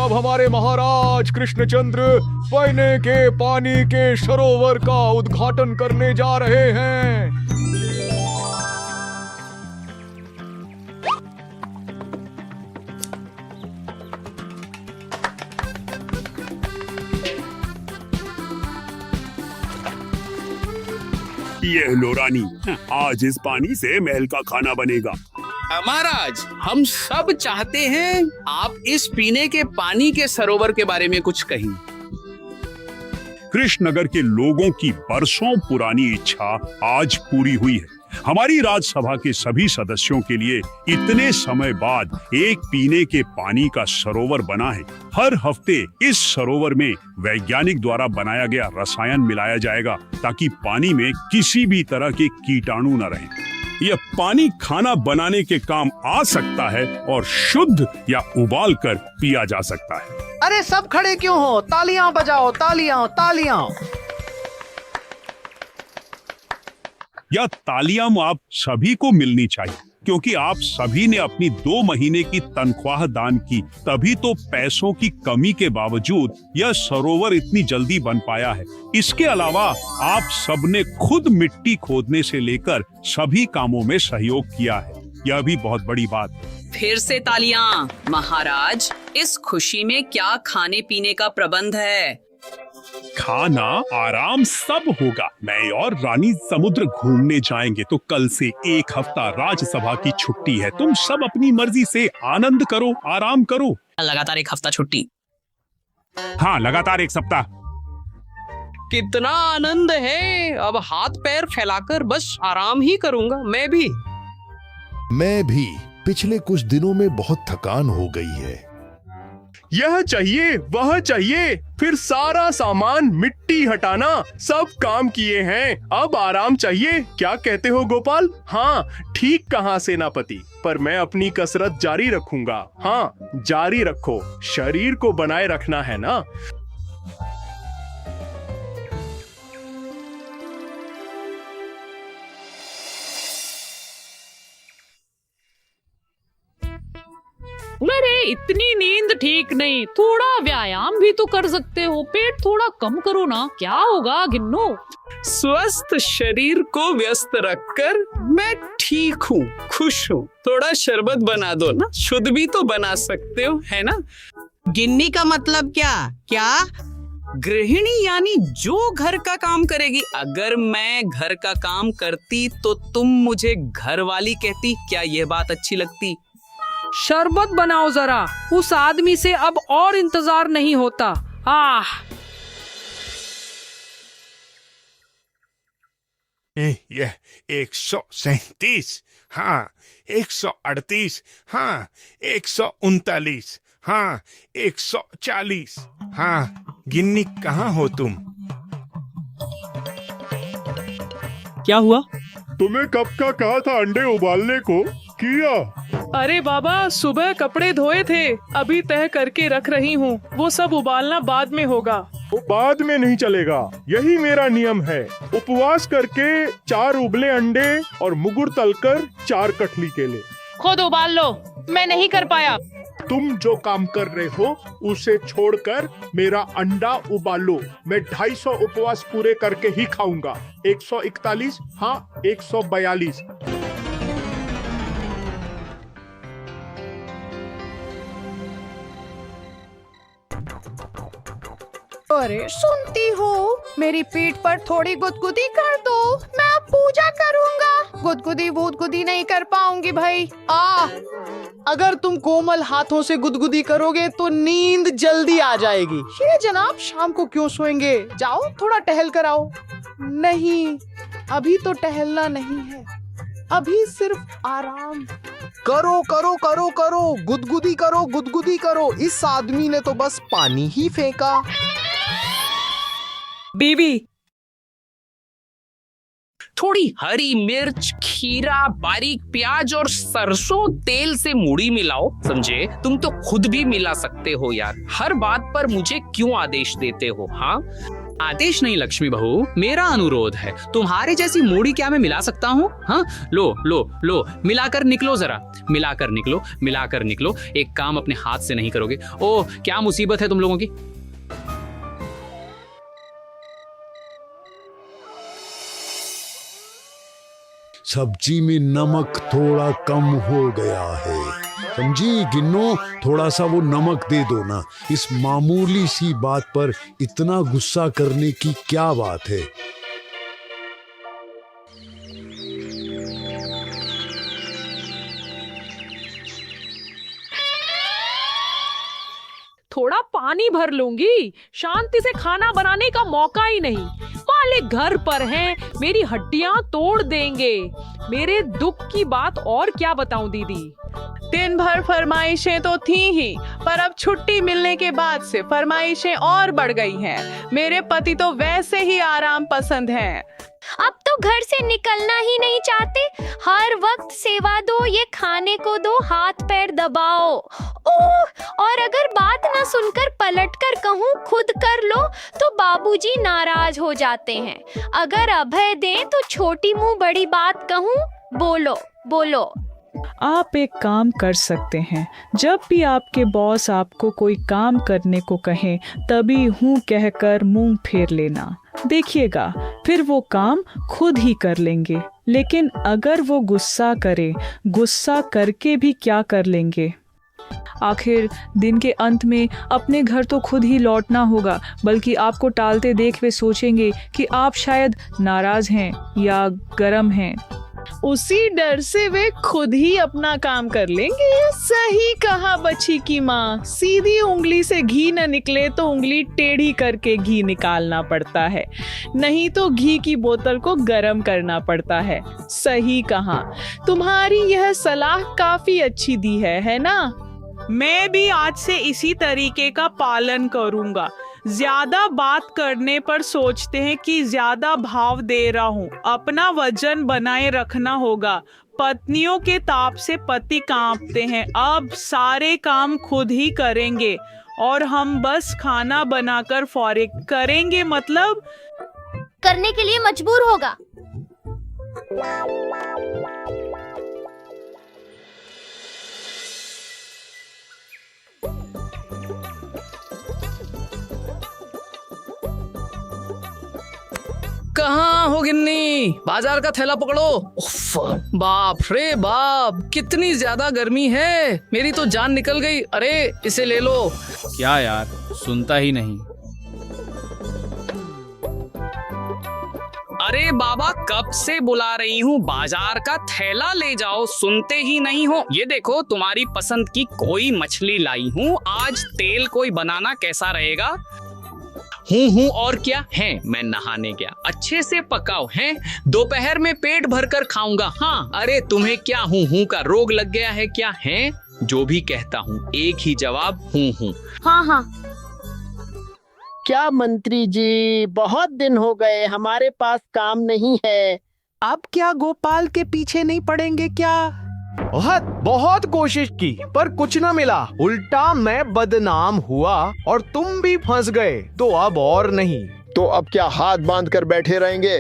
अब हमारे महाराज कृष्णचंद्र पीने के पानी के सरोवर का उद्घाटन करने जा रहे हैं। ये लो रानी, आज इस पानी से महल का खाना बनेगा। महाराज, हम सब चाहते हैं आप इस पीने के पानी के सरोवर के बारे में कुछ कहिए। कृष्णनगर के लोगों की बरसों पुरानी इच्छा आज पूरी हुई है। हमारी राज्यसभा के सभी सदस्यों के लिए इतने समय बाद एक पीने के पानी का सरोवर बना है। हर हफ्ते इस सरोवर में वैज्ञानिक द्वारा बनाया गया रसायन मिलाया जाएगा ताकि पानी में किसी भी तरह के कीटाणु न रहें। यह पानी खाना बनाने के काम आ सकता है और शुद्ध या उबाल कर पिया जा सकता है। अरे सब खड़े क्यों हो? तालियां बजाओ, तालियां तालियां। यह तालियां आप सभी को मिलनी चाहिए क्योंकि आप सभी ने अपनी 2 महीने की तनख्वाह दान की, तभी तो पैसों की कमी के बावजूद यह सरोवर इतनी जल्दी बन पाया है। इसके अलावा आप सबने खुद मिट्टी खोदने से लेकर सभी कामों में सहयोग किया है। यह भी बहुत बड़ी बात है। फिर से तालियां। महाराज, इस खुशी में क्या खाने पीने का प्रबंध है? खाना आराम सब होगा। मैं और रानी समुद्र घूमने जाएंगे तो कल से 1 हफ्ता राज्यसभा की छुट्टी है। तुम सब अपनी मर्जी से आनंद करो, आराम करो। लगातार 1 हफ्ता छुट्टी? हाँ, लगातार 1 सप्ताह। कितना आनंद है। अब हाथ पैर फैलाकर बस आराम ही करूंगा। मैं भी पिछले कुछ दिनों में बहुत थकान हो गई है। यह चाहिए, वह चाहिए, फिर सारा सामान, मिट्टी हटाना, सब काम किए हैं। अब आराम चाहिए। क्या कहते हो गोपाल? हाँ, ठीक कहा सेनापति। पर मैं अपनी कसरत जारी रखूंगा। हाँ, जारी रखो। शरीर को बनाए रखना है ना। अरे इतनी नींद ठीक नहीं, थोड़ा व्यायाम भी तो कर सकते हो। पेट थोड़ा कम करो ना, क्या होगा गिन्नो? स्वस्थ शरीर को व्यस्त रखकर मैं ठीक हूँ, खुश हूँ। थोड़ा शरबत बना दो ना, शुद्ध भी तो बना सकते हो, है ना? गिन्नी का मतलब क्या? गृहिणी यानी जो घर का काम करेगी। अगर मैं घर का काम करती तो तुम मुझे घरवाली कहती। क्या यह बात अच्छी लगती? शरबत बनाओ जरा, उस आदमी से अब और इंतजार नहीं होता। यह 137, हाँ 138, हाँ 139, हाँ 140। हाँ गिन्नी, कहाँ हो तुम? क्या हुआ? तुम्हें कब का कहा था अंडे उबालने को? किया? अरे बाबा, सुबह कपड़े धोए थे, अभी तह करके रख रही हूँ। वो सब उबालना बाद में होगा। वो बाद में नहीं चलेगा, यही मेरा नियम है। उपवास करके 4 उबले अंडे और मुगुर तलकर 4 कटली केले। खुद उबाल लो, मैं नहीं कर पाया। तुम जो काम कर रहे हो उसे छोड़कर मेरा अंडा उबालो। मैं 250 उपवास पूरे करके ही खाऊंगा। 141, हाँ 142। अरे सुनती हो, मेरी पीठ पर थोड़ी गुदगुदी कर दो, मैं अब पूजा करूंगा। गुदगुदी भूतगुदी नहीं कर पाऊंगी भाई। अगर तुम कोमल हाथों से गुदगुदी करोगे तो नींद जल्दी आ जाएगी। ये जनाब, शाम को क्यों सोएंगे? जाओ थोड़ा टहल कर आओ। नहीं, अभी तो टहलना नहीं है, अभी सिर्फ आराम। करो करो करो करो, गुदगुदी करो, गुदगुदी करो। इस आदमी ने तो बस पानी ही फेंका। बीबी, थोड़ी हरी मिर्च, खीरा, बारीक प्याज और सरसों तेल से मूढ़ी मिलाओ। समझे? तुम तो खुद भी मिला सकते हो यार। हर बात पर मुझे क्यों आदेश देते हो? हाँ, आदेश नहीं लक्ष्मी बहू, मेरा अनुरोध है। तुम्हारे जैसी मूढ़ी क्या मैं मिला सकता हूँ? हाँ, लो लो लो, मिलाकर निकलो जरा, मिलाकर निकलो, मिलाकर निकलो। एक काम अपने हाथ से नहीं करोगे? ओह, क्या मुसीबत है तुम लोगों की। सब्जी में नमक थोड़ा कम हो गया है, समझी? गिन्नो, थोड़ा सा वो नमक दे दो ना। इस मामूली सी बात पर इतना गुस्सा करने की क्या बात है? थोड़ा पानी भर लूंगी, शांति से खाना बनाने का मौका ही नहीं। मालिक घर पर हैं, मेरी हड्डियां तोड़ देंगे। मेरे दुख की बात और क्या बताऊं दीदी। दिन भर फरमाइशें तो थी ही, पर अब छुट्टी मिलने के बाद से फरमाइशें और बढ़ गई हैं। मेरे पति तो वैसे ही आराम पसंद हैं। अब तो घर से निकलना ही नहीं चाहते। हर वक्त सेवा दो, ये खाने को दो, हाथ पैर दबाओ। ओह, और अगर बात ना सुनकर पलटकर कहूँ खुद कर लो तो बाबूजी नाराज हो जाते हैं। अगर अभय दें तो छोटी मुंह बड़ी बात कहूँ, बोलो बोलो। आप एक काम कर सकते हैं, जब भी आपके बॉस आपको कोई काम करने को कहें तभी हूँ कहकर मुंह फेर लेना। देखिएगा, फिर वो काम खुद ही कर लेंगे। लेकिन अगर वो गुस्सा करे, गुस्सा करके भी क्या कर लेंगे? आखिर दिन के अंत में अपने घर तो खुद ही लौटना होगा, बल्कि आपको टालते देख वे सोचेंगे कि आप शायद नाराज हैं या गरम हैं। उसी डर से वे खुद ही अपना काम कर लेंगे। सही कहा बच्ची की माँ, सीधी उंगली से घी न निकले तो उंगली टेढ़ी करके घी निकालना पड़ता है, नहीं तो घी की बोतल को गर्म करना पड़ता है। सही कहा, तुम्हारी यह सलाह काफी अच्छी दी है ना? मैं भी आज से इसी तरीके का पालन करूंगा। ज्यादा बात करने पर सोचते हैं कि ज्यादा भाव दे रहा हूँ। अपना वजन बनाए रखना होगा। पत्नियों के ताप से पति कांपते हैं। अब सारे काम खुद ही करेंगे और हम बस खाना बनाकर फारिग करेंगे, मतलब करने के लिए मजबूर होगा। कहाँ हो गिन्नी? बाजार का थैला पकड़ो। उफ, बाप रे बाप, कितनी ज्यादा गर्मी है, मेरी तो जान निकल गई। अरे इसे ले लो। क्या यार, सुनता ही नहीं। अरे बाबा, कब से बुला रही हूँ, बाजार का थैला ले जाओ, सुनते ही नहीं हो। ये देखो, तुम्हारी पसंद की कोई मछली लाई हूँ। आज तेल कोई बनाना कैसा रहेगा? हूँ और क्या है, मैं नहाने गया, अच्छे से पकाओ हैं, दोपहर में पेट भरकर खाऊंगा। हाँ, अरे तुम्हें क्या हूँ का रोग लग गया है क्या? है जो भी कहता हूँ एक ही जवाब, हूँ। हाँ हाँ। क्या मंत्री जी, बहुत दिन हो गए, हमारे पास काम नहीं है। अब क्या गोपाल के पीछे नहीं पड़ेंगे क्या? बहुत कोशिश की पर कुछ न मिला, उल्टा मैं बदनाम हुआ और तुम भी फंस गए। तो अब और नहीं। तो अब क्या हाथ बांध कर बैठे रहेंगे?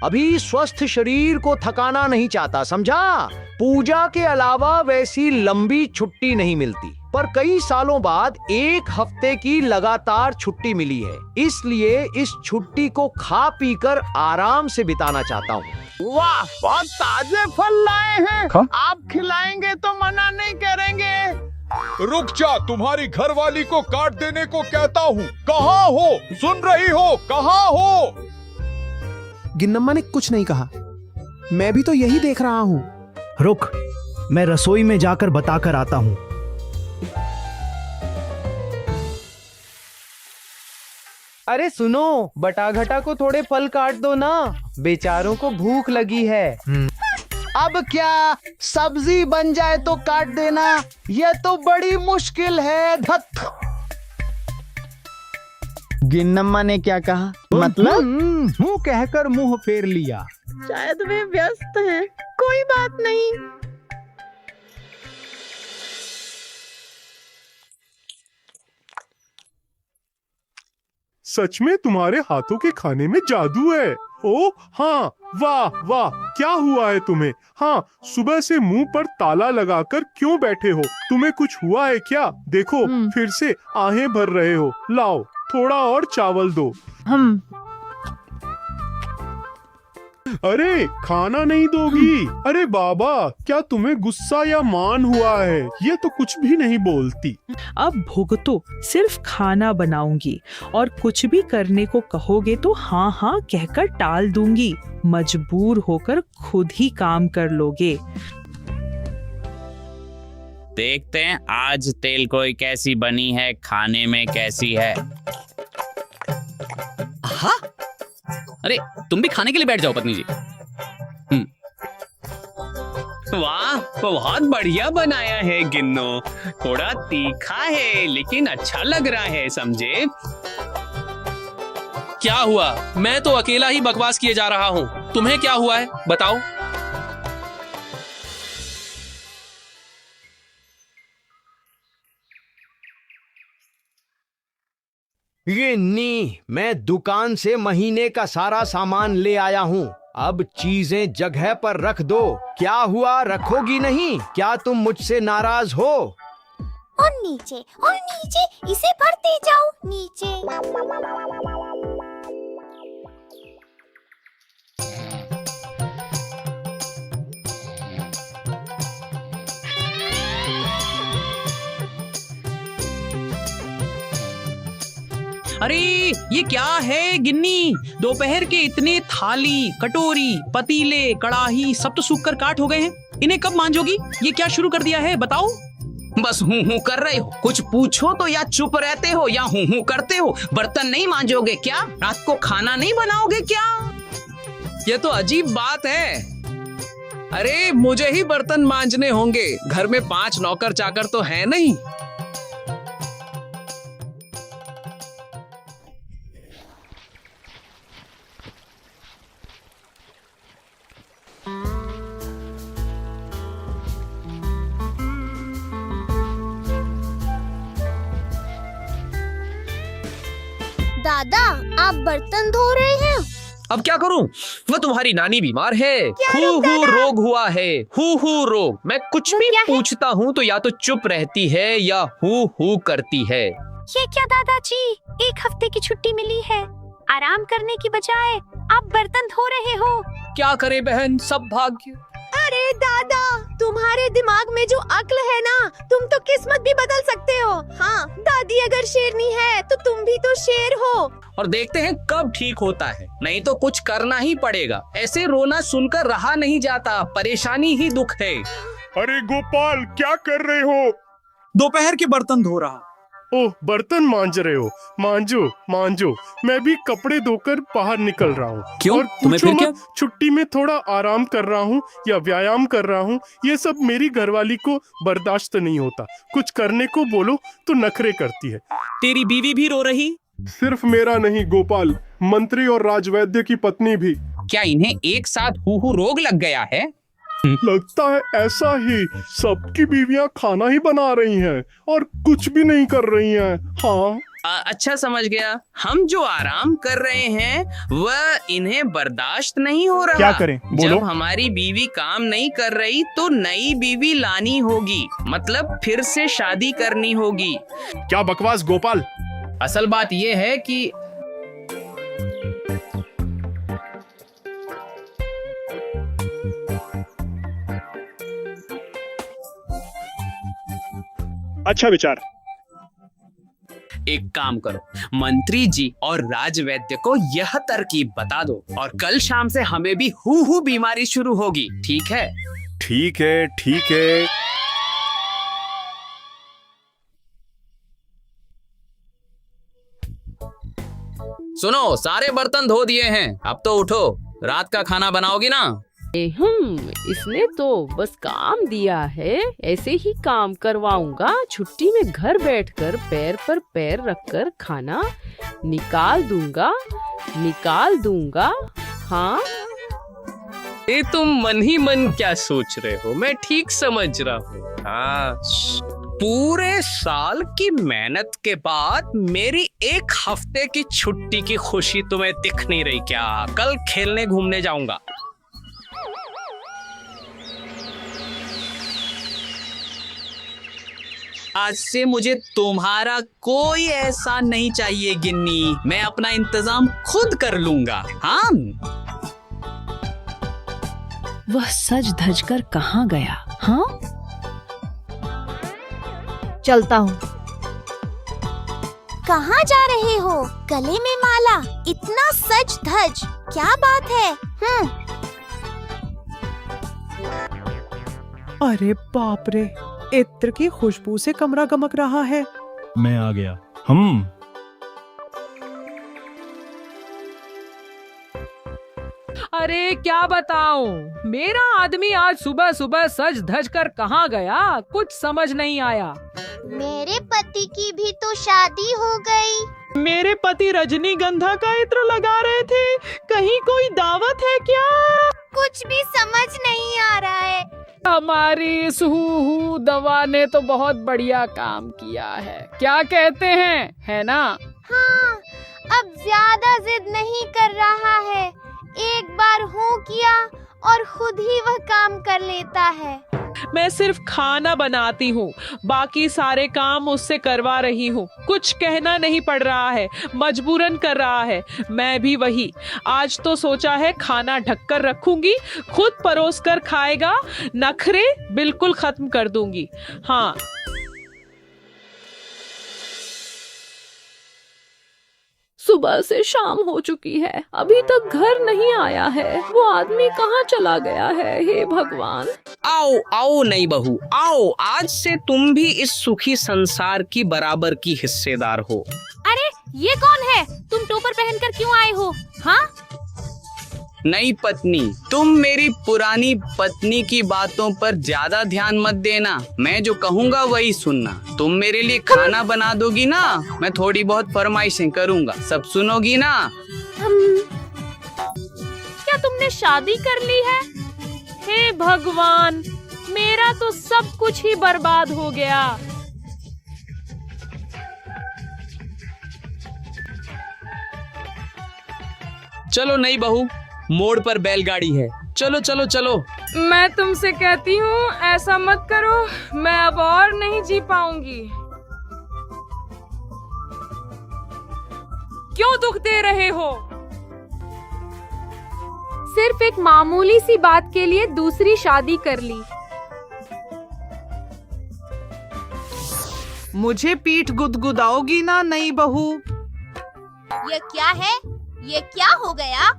अभी स्वस्थ शरीर को थकाना नहीं चाहता, समझा? पूजा के अलावा वैसी लंबी छुट्टी नहीं मिलती, पर कई सालों बाद 1 हफ्ते की लगातार छुट्टी मिली है, इसलिए इस छुट्टी को खा पीकर आराम से बिताना चाहता हूँ। वाह, बहुत ताजे फल लाए हैं। आप खिलाएंगे तो मना नहीं करेंगे। रुक जा, तुम्हारी घरवाली को काट देने को कहता हूँ। कहाँ हो? सुन रही हो? कहाँ हो? गिन्नम्मा ने कुछ नहीं कहा। मैं भी तो यही देख रहा हूँ। रुक, मैं रसोई में जाकर बताकर आता हूँ। अरे सुनो, बटाघटा को थोड़े फल काट दो ना, बेचारों को भूख लगी है। अब क्या सब्जी बन जाए तो काट देना, यह तो बड़ी मुश्किल है। धत। गिन्नम्मा ने क्या कहा? मतलब मुंह कहकर मुंह फेर लिया। शायद वे व्यस्त हैं, कोई बात नहीं। सच में तुम्हारे हाथों के खाने में जादू है। ओ हाँ, वाह वाह, क्या हुआ है तुम्हें? हाँ, सुबह से मुंह पर ताला लगाकर क्यों बैठे हो? तुम्हें कुछ हुआ है क्या? देखो फिर से आहें भर रहे हो। लाओ थोड़ा और चावल दो। अरे खाना नहीं दोगी? अरे बाबा, क्या तुम्हें गुस्सा या मान हुआ है? ये तो कुछ भी नहीं बोलती। अब भुगतो, सिर्फ खाना बनाऊंगी और कुछ भी करने को कहोगे तो हाँ हाँ कहकर टाल दूंगी। मजबूर होकर खुद ही काम कर लोगे। देखते हैं आज तेल कोई कैसी बनी है, खाने में कैसी है। हाँ, अरे तुम भी खाने के लिए बैठ जाओ पत्नी जी। वाह, बहुत बढ़िया बनाया है गिन्नो। थोड़ा तीखा है लेकिन अच्छा लग रहा है, समझे? क्या हुआ? मैं तो अकेला ही बकवास किए जा रहा हूँ। तुम्हें क्या हुआ है बताओ। गिन्नी, मैं दुकान से महीने का सारा सामान ले आया हूँ। अब चीजें जगह पर रख दो। क्या हुआ, रखोगी नहीं? क्या तुम मुझसे नाराज हो? और नीचे इसे भरते जाओ नीचे। अरे ये क्या है गिन्नी? दोपहर के इतने थाली, कटोरी, पतीले, कड़ाही सब तो सूख कर काट हो गए हैं। इन्हें कब मांजोगी? ये क्या शुरू कर दिया है बताओ? बस हूँ हूँ कर रहे हो। कुछ पूछो तो या चुप रहते हो या हूँ हूँ करते हो। बर्तन नहीं मांजोगे क्या? रात को खाना नहीं बनाओगे क्या? ये तो अजीब बात है। अरे मुझे ही बर्तन मांजने होंगे, घर में 5 नौकर चाकर तो है नहीं। दादा, आप बर्तन धो रहे हैं? अब क्या करूं? वो तुम्हारी नानी बीमार है, हू रोग हुआ है, हू रोग। मैं कुछ भी पूछता हूँ तो या तो चुप रहती है या हू करती है। ये क्या दादाजी, 1 हफ्ते की छुट्टी मिली है, आराम करने की बजाय आप बर्तन धो रहे हो। क्या करे बहन, सब भाग्य। अरे दादा, तुम्हारे दिमाग में जो अक्ल है ना, तुम तो किस्मत भी बदल सकते हो। हाँ, दादी अगर शेरनी है तो तुम भी तो शेर हो। और देखते हैं कब ठीक होता है, नहीं तो कुछ करना ही पड़ेगा। ऐसे रोना सुनकर रहा नहीं जाता, परेशानी ही दुख है। अरे गोपाल, क्या कर रहे हो? दोपहर के बर्तन धो रहा। ओह, बर्तन मांज रहे हो? मांजो। मैं भी कपड़े धोकर बाहर निकल रहा हूँ। क्यों? और तुम्हें फिर क्या? छुट्टी में थोड़ा आराम कर रहा हूँ या व्यायाम कर रहा हूँ। ये सब मेरी घरवाली को बर्दाश्त नहीं होता। कुछ करने को बोलो तो नखरे करती है। तेरी बीवी भी रो रही? सिर्फ मेरा नहीं गोपाल, मंत्री और राजवैद्य की पत्नी भी। क्या इन्हें एक साथ हू रोग लग गया है? लगता है ऐसा ही। सबकी बीवियां खाना ही बना रही हैं और कुछ भी नहीं कर रही हैं। हाँ, अच्छा समझ गया। हम जो आराम कर रहे हैं वह इन्हें बर्दाश्त नहीं हो रहा। क्या करें बोलो? जब हमारी बीवी काम नहीं कर रही तो नई बीवी लानी होगी, मतलब फिर से शादी करनी होगी। क्या बकवास गोपाल। असल बात यह है कि अच्छा विचार। एक काम करो, मंत्री जी और राजवैद्य को यह तरकीब बता दो और कल शाम से हमें भी हू बीमारी शुरू होगी। ठीक है? ठीक है। सुनो, सारे बर्तन धो दिए हैं, अब तो उठो। रात का खाना बनाओगी ना? इसने तो बस काम दिया है, ऐसे ही काम करवाऊंगा। छुट्टी में घर बैठकर पैर पर पैर रखकर खाना निकाल दूंगा। हाँ, ये तुम मन ही मन क्या सोच रहे हो? मैं ठीक समझ रहा हूँ। हाँ, पूरे साल की मेहनत के बाद मेरी एक हफ्ते की छुट्टी की खुशी तुम्हें दिख नहीं रही क्या? कल खेलने घूमने जाऊंगा। आज से मुझे तुम्हारा कोई एहसान नहीं चाहिए गिन्नी, मैं अपना इंतजाम खुद कर लूंगा। हाँ, वह सज धज कर कहाँ गया? हाँ, चलता हूँ। कहाँ जा रहे हो? गले में माला, इतना सज धज, क्या बात है? अरे बाप रे, इत्र की खुशबू से कमरा गमक रहा है। मैं आ गया। अरे क्या बताऊं, मेरा आदमी आज सुबह सुबह सज धज कर कहाँ गया, कुछ समझ नहीं आया। मेरे पति की भी तो शादी हो गई। मेरे पति रजनीगंधा का इत्र लगा रहे थे, कहीं कोई दावत है क्या? कुछ भी समझ नहीं आ रहा है। हमारी इस हू दवा ने तो बहुत बढ़िया काम किया है, क्या कहते हैं, है ना? हाँ, अब ज्यादा जिद नहीं कर रहा है। एक बार हो किया और खुद ही वह काम कर लेता है। मैं सिर्फ खाना बनाती हूँ, बाकी सारे काम उससे करवा रही हूँ। कुछ कहना नहीं पड़ रहा है, मजबूरन कर रहा है। मैं भी वही, आज तो सोचा है खाना ढककर रखूंगी, खुद परोस कर खाएगा, नखरे बिल्कुल खत्म कर दूंगी। हाँ, सुबह से शाम हो चुकी है, अभी तक घर नहीं आया है। वो आदमी कहाँ चला गया है? हे भगवान। आओ आओ नई बहू, आओ, आज से तुम भी इस सुखी संसार की बराबर की हिस्सेदार हो। अरे ये कौन है? तुम टोपर पहनकर क्यों आए हो? हाँ, नई पत्नी, तुम मेरी पुरानी पत्नी की बातों पर ज्यादा ध्यान मत देना, मैं जो कहूँगा वही सुनना। तुम मेरे लिए खाना बना दोगी ना, मैं थोड़ी बहुत फरमाइशें करूँगा, सब सुनोगी ना? क्या तुमने शादी कर ली है? हे भगवान, मेरा तो सब कुछ ही बर्बाद हो गया। चलो नई बहू, मोड़ पर बैलगाड़ी है, चलो चलो चलो। मैं तुमसे कहती हूँ ऐसा मत करो, मैं अब और नहीं जी पाऊंगी। क्यों दुख दे रहे हो? सिर्फ एक मामूली सी बात के लिए दूसरी शादी कर ली। मुझे पीठ गुदगुदाओगी ना नई बहू? ये क्या है? ये क्या हो गया?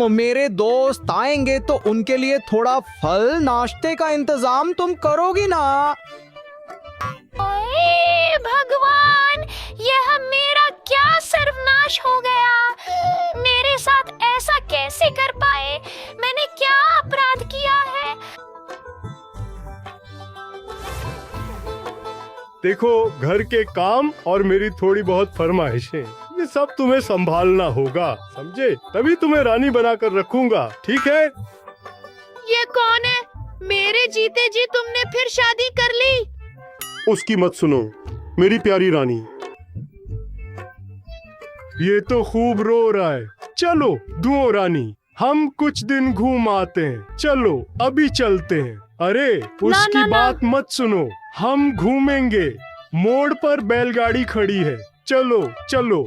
मेरे दोस्त आएंगे तो उनके लिए थोड़ा फल नाश्ते का इंतजाम तुम करोगी ना? ओए भगवान, यह मेरा क्या सर्वनाश हो गया। मेरे साथ ऐसा कैसे कर पाए? मैंने क्या अपराध किया है? देखो, घर के काम और मेरी थोड़ी बहुत फरमाइशें, ये सब तुम्हें संभालना होगा, समझे? तभी तुम्हें रानी बनाकर रखूंगा, ठीक है? ये कौन है? मेरे जीते जी तुमने फिर शादी कर ली? उसकी मत सुनो, मेरी प्यारी रानी। ये तो खूब रो रहा है। चलो दुओ रानी, हम कुछ दिन घूम आते हैं। चलो अभी चलते हैं। अरे उसकी बात मत सुनो, हम घूमेंगे। मोड़ पर बैलगाड़ी खड़ी है, चलो चलो।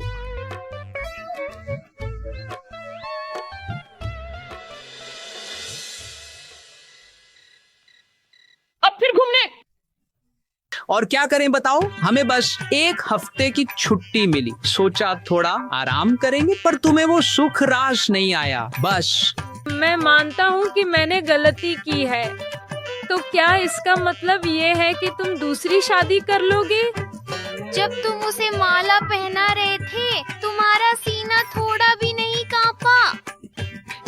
अब फिर घूमने। और क्या करें बताओ, हमें बस एक हफ्ते की छुट्टी मिली, सोचा थोड़ा आराम करेंगे, पर तुम्हें वो सुख रास नहीं आया। बस मैं मानता हूँ कि मैंने गलती की है, तो क्या इसका मतलब ये है कि तुम दूसरी शादी कर लोगे? जब तुम उसे माला पहना रहे थे, तुम्हारा सीना थोड़ा भी नहीं कांपा।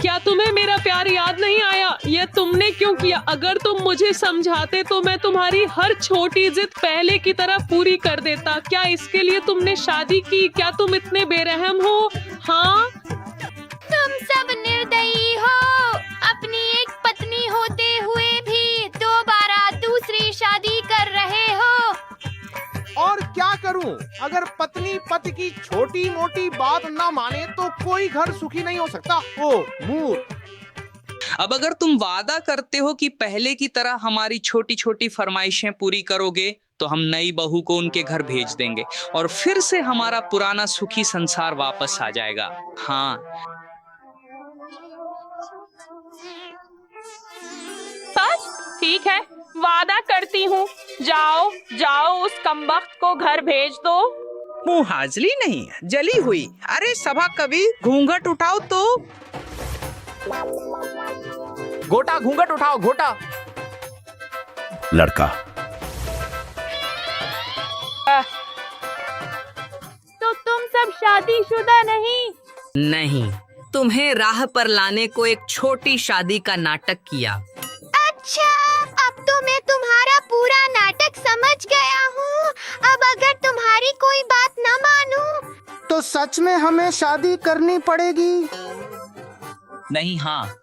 क्या तुम्हें मेरा प्यार याद नहीं आया? ये तुमने क्यों किया? अगर तुम मुझे समझाते तो मैं तुम्हारी हर छोटी जिद पहले की तरह पूरी कर देता। क्या इसके लिए तुमने शादी की? क्या तुम इतने बेरहम हो? हाँ, तुम सब निर्दयी हो। अपनी एक पत्नी होते हुए भी दोबारा दूसरी शादी कर रहे हो। और क्या करूं? अगर पत्नी पति की छोटी मोटी बात ना माने तो कोई घर सुखी नहीं हो सकता। ओ मूर्ख। अब अगर तुम वादा करते हो कि पहले की तरह हमारी छोटी छोटी फरमाइशें पूरी करोगे तो हम नई बहू को उनके घर भेज देंगे और फिर से हमारा पुराना सुखी संसार वापस आ जाएगा। हाँ। सच? ठीक है, वादा करती हूँ। जाओ जाओ, उस कमबख्त को घर भेज दो। मुँह हाजली नहीं, जली हुई। अरे सभा कवि, घूंघट उठाओ तो। घोटा घूंघट उठाओ, घोटा। लड़का। तो तुम सब शादीशुदा नहीं? नहीं, तुम्हें राह पर लाने को एक छोटी शादी का नाटक किया। अच्छा, अब तो मैं तुम्हारा पूरा नाटक समझ गया हूँ। अब अगर तुम्हारी कोई बात न मानूं तो सच में हमें शादी करनी पड़ेगी। नहीं, हाँ,